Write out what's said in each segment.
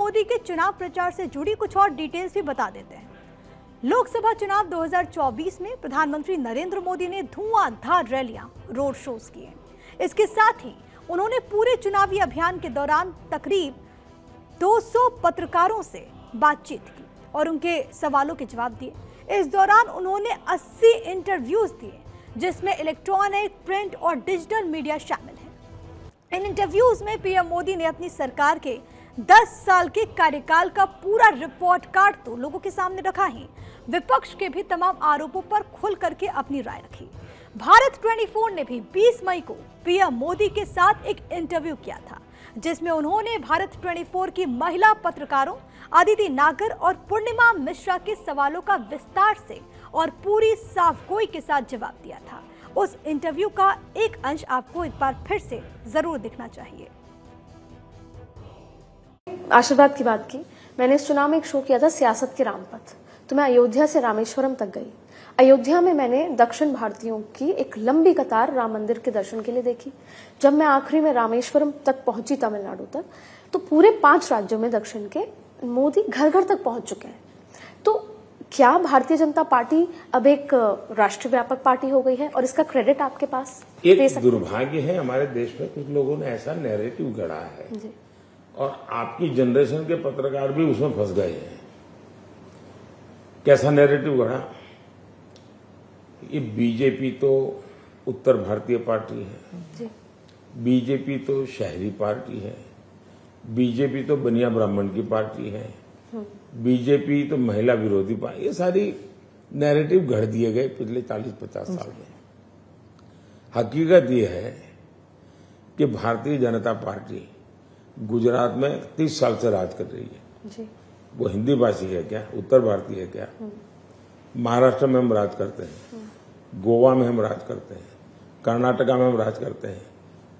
मोदी के चुनाव प्रचार से जुड़ी कुछ और डिटेल्स भी बता देते हैं। लोकसभा चुनाव 2024 में प्रधानमंत्री नरेंद्र मोदी ने धुआंधार रैलियां, रोड शोज किए। इसके साथ ही उन्होंने पूरे चुनावी अभियान के दौरान तकरीब 200 पत्रकारों से बातचीत की और उनके सवालों के जवाब दिए। इस दौरान उन्होंने 80 इंटरव्यूज दिए, जिसमें इलेक्ट्रॉनिक, प्रिंट और डिजिटल मीडिया शामिल है। इन इंटरव्यूज में पीएम मोदी ने अपनी सरकार के 10 साल के कार्यकाल का पूरा रिपोर्ट कार्ड तो लोगों के सामने रखा ही, विपक्ष के भी तमाम आरोपों पर खुल करके अपनी राय रखी। भारत 24 ने भी 20 मई को पीएम मोदी के साथ एक इंटरव्यू किया था, जिसमें उन्होंने भारत 24 की महिला पत्रकारों अदिति नागर और पूर्णिमा मिश्रा के सवालों का विस्तार से और पूरी साफगोई के साथ जवाब दिया था। उस इंटरव्यू का एक अंश आपको एक बार फिर से जरूर देखना चाहिए। आशीर्वाद की बात की, मैंने इस चुनाव में एक शो किया था सियासत के रामपथ। तो मैं अयोध्या से रामेश्वरम तक गई। अयोध्या में मैंने दक्षिण भारतीयों की एक लंबी कतार राम मंदिर के दर्शन के लिए देखी। जब मैं आखिरी में रामेश्वरम तक पहुंची, तमिलनाडु तक, तो पूरे 5 राज्यों में दक्षिण के मोदी घर घर तक पहुंच चुके हैं। तो क्या भारतीय जनता पार्टी अब एक राष्ट्रव्यापक पार्टी हो गई है और इसका क्रेडिट आपके पास दे सकते? दुर्भाग्य है, हमारे देश में कुछ लोगों ने ऐसा नैरेटिव गढ़ा है और आपकी जनरेशन के पत्रकार भी उसमें फंस गए हैं। कैसा नैरेटिव गढ़ा? ये बीजेपी तो उत्तर भारतीय पार्टी है, बीजेपी तो शहरी पार्टी है, बीजेपी तो बनिया ब्राह्मण की पार्टी है, बीजेपी तो महिला विरोधी पार्टी। ये सारी नैरेटिव गढ़ दिए गए पिछले 40-50 साल में। हकीकत ये है कि भारतीय जनता पार्टी गुजरात में 30 साल से राज कर रही है। वो हिंदी भाषी है क्या? उत्तर भारतीय है क्या? महाराष्ट्र में हम राज करते हैं, गोवा में हम राज करते हैं, कर्नाटका में हम राज करते हैं,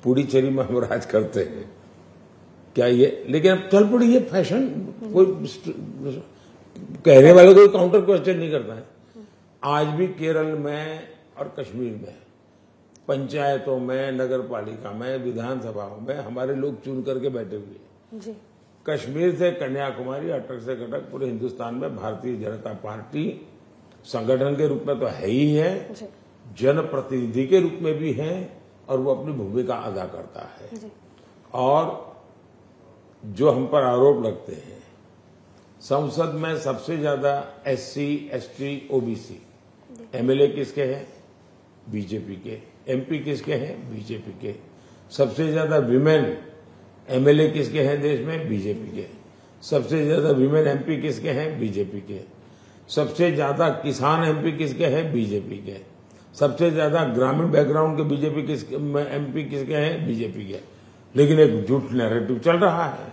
पुडुचेरी में हम राज करते हैं। क्या ये? लेकिन अब चल पड़ी ये फैशन, कोई कहने वाले कोई काउंटर क्वेश्चन नहीं करता है। आज भी केरल में और कश्मीर में पंचायतों में, नगर पालिका में, विधानसभाओं में हमारे लोग चुन करके बैठे हुए हैं। कश्मीर से कन्याकुमारी, अटक से कटक, पूरे हिंदुस्तान में भारतीय जनता पार्टी संगठन के रूप में तो है ही है, जनप्रतिनिधि के रूप में भी है और वो अपनी भूमिका अदा करता है। और जो हम पर आरोप लगते हैं, संसद में सबसे ज्यादा SC, ST, OBC MLA किसके हैं? बीजेपी के। MP किसके हैं? बीजेपी के। सबसे ज्यादा विमेन MLA किसके हैं देश में? बीजेपी के। सबसे ज्यादा विमेन MP किसके हैं? बीजेपी के। सबसे ज्यादा किसान MP किसके हैं? बीजेपी के। सबसे ज्यादा ग्रामीण बैकग्राउंड के बीजेपी MP किसके हैं? बीजेपी के। लेकिन एक झूठ नैरेटिव चल रहा है